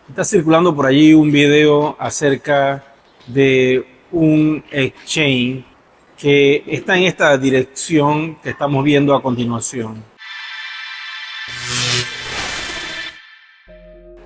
Está circulando por allí un video acerca de un exchange que está en esta dirección que estamos viendo a continuación.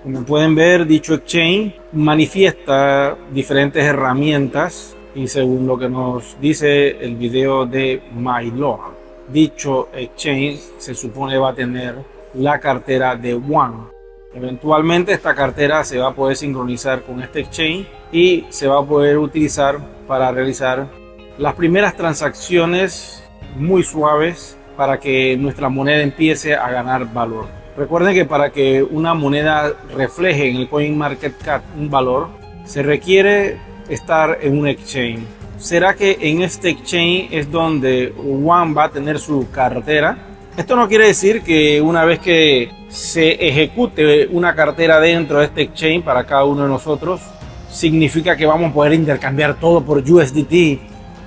Como pueden ver, dicho exchange manifiesta diferentes herramientas y según lo que nos dice el video de MyLog, dicho exchange se supone va a tener la cartera de One. Eventualmente esta cartera se va a poder sincronizar con este exchange y se va a poder utilizar para realizar las primeras transacciones muy suaves para que nuestra moneda empiece a ganar valor. Recuerden que para que una moneda refleje en el CoinMarketCap un valor, se requiere estar en un exchange. ¿Será que en este exchange es donde One va a tener su cartera? Esto no quiere decir que una vez que se ejecute una cartera dentro de este exchange para cada uno de nosotros, significa que vamos a poder intercambiar todo por USDT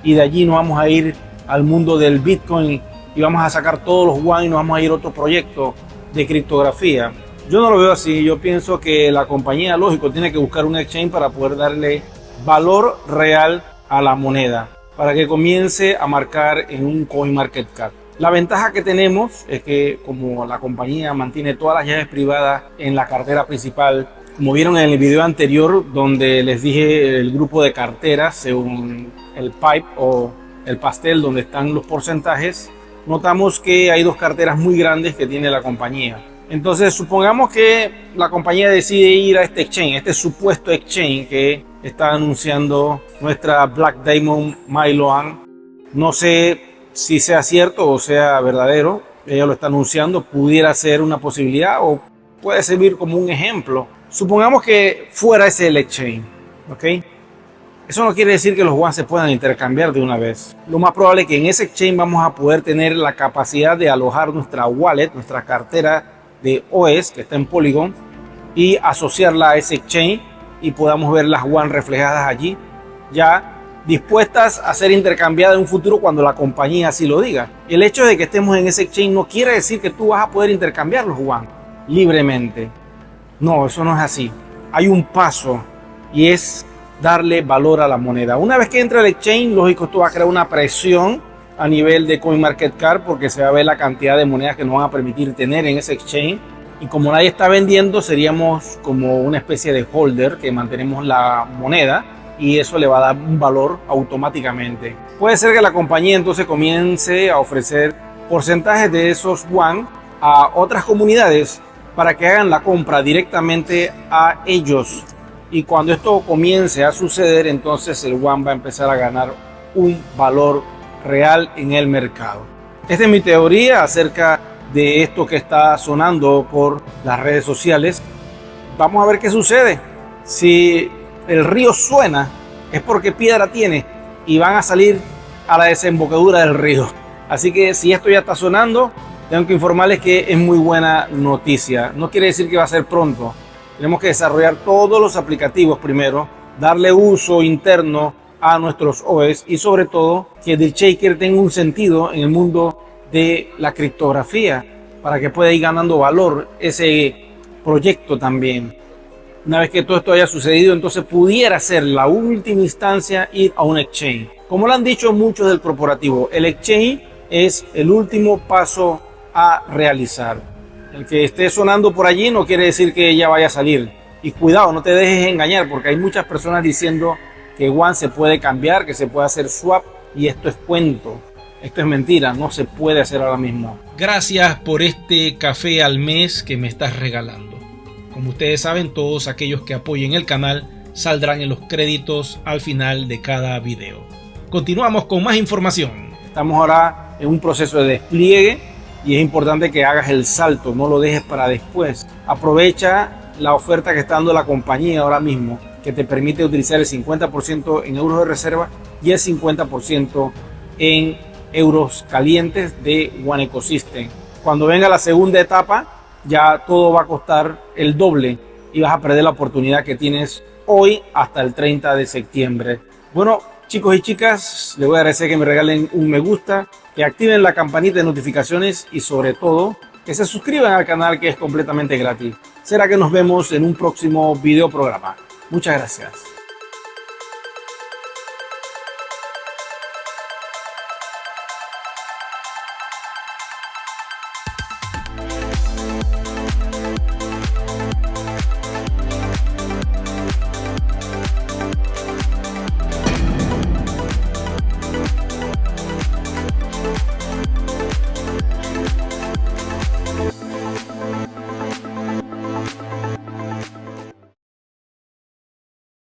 y de allí nos vamos a ir al mundo del Bitcoin y vamos a sacar todos los One y nos vamos a ir a otro proyecto de criptografía. Yo no lo veo así. Yo pienso que la compañía, lógico, tiene que buscar un exchange para poder darle valor real a la moneda, para que comience a marcar en un CoinMarketCap. La ventaja que tenemos es que como la compañía mantiene todas las llaves privadas en la cartera principal, como vieron en el video anterior donde les dije el grupo de carteras según el pipe o el pastel donde están los porcentajes, notamos que hay dos carteras muy grandes que tiene la compañía. Entonces supongamos que la compañía decide ir a este exchange, este supuesto exchange que está anunciando nuestra Black Diamond MyLog. No sé si sea cierto o sea verdadero, ella lo está anunciando, pudiera ser una posibilidad o puede servir como un ejemplo. Supongamos que fuera ese el exchange, ¿ok? Eso no quiere decir que los One se puedan intercambiar de una vez. Lo más probable es que en ese exchange vamos a poder tener la capacidad de alojar nuestra wallet, nuestra cartera de OS que está en Polygon y asociarla a ese exchange y podamos ver las One reflejadas allí, ya dispuestas a ser intercambiadas en un futuro cuando la compañía así lo diga. El hecho de que estemos en ese exchange no quiere decir que tú vas a poder intercambiar los One libremente. No, eso no es así. Hay un paso y es darle valor a la moneda. Una vez que entra el exchange, lógico, esto va a crear una presión a nivel de CoinMarketCap porque se va a ver la cantidad de monedas que nos van a permitir tener en ese exchange. Y como nadie está vendiendo, seríamos como una especie de holder que mantenemos la moneda y eso le va a dar un valor automáticamente. Puede ser que la compañía entonces comience a ofrecer porcentajes de esos One a otras comunidades para que hagan la compra directamente a ellos. Y cuando esto comience a suceder, entonces el One va a empezar a ganar un valor real en el mercado. Esta es mi teoría acerca de esto que está sonando por las redes sociales. Vamos a ver qué sucede. Si el río suena, es porque piedra tiene y van a salir a la desembocadura del río. Así que si esto ya está sonando, tengo que informarles que es muy buena noticia. No quiere decir que va a ser pronto. Tenemos que desarrollar todos los aplicativos primero, darle uso interno a nuestros OS y sobre todo que el shaker tenga un sentido en el mundo de la criptografía para que pueda ir ganando valor ese proyecto también. Una vez que todo esto haya sucedido, entonces pudiera ser la última instancia ir a un exchange. Como lo han dicho muchos del corporativo, el exchange es el último paso a realizar. El que esté sonando por allí no quiere decir que ella vaya a salir. Y cuidado, no te dejes engañar porque hay muchas personas diciendo que One se puede cambiar, que se puede hacer swap y esto es cuento. Esto es mentira, no se puede hacer ahora mismo. Gracias por este café al mes que me estás regalando. Como ustedes saben, todos aquellos que apoyen el canal saldrán en los créditos al final de cada video. Continuamos con más información. Estamos ahora en un proceso de despliegue y es importante que hagas el salto, no lo dejes para después. Aprovecha la oferta que está dando la compañía ahora mismo, que te permite utilizar el 50% en euros de reserva y el 50% en euros calientes de One Ecosystem. Cuando venga la segunda etapa, ya todo va a costar el doble y vas a perder la oportunidad que tienes hoy hasta el 30 de septiembre. Bueno, chicos y chicas, les voy a agradecer que me regalen un me gusta, que activen la campanita de notificaciones y sobre todo que se suscriban al canal, que es completamente gratis. será que nos vemos en un próximo video programa. Muchas gracias.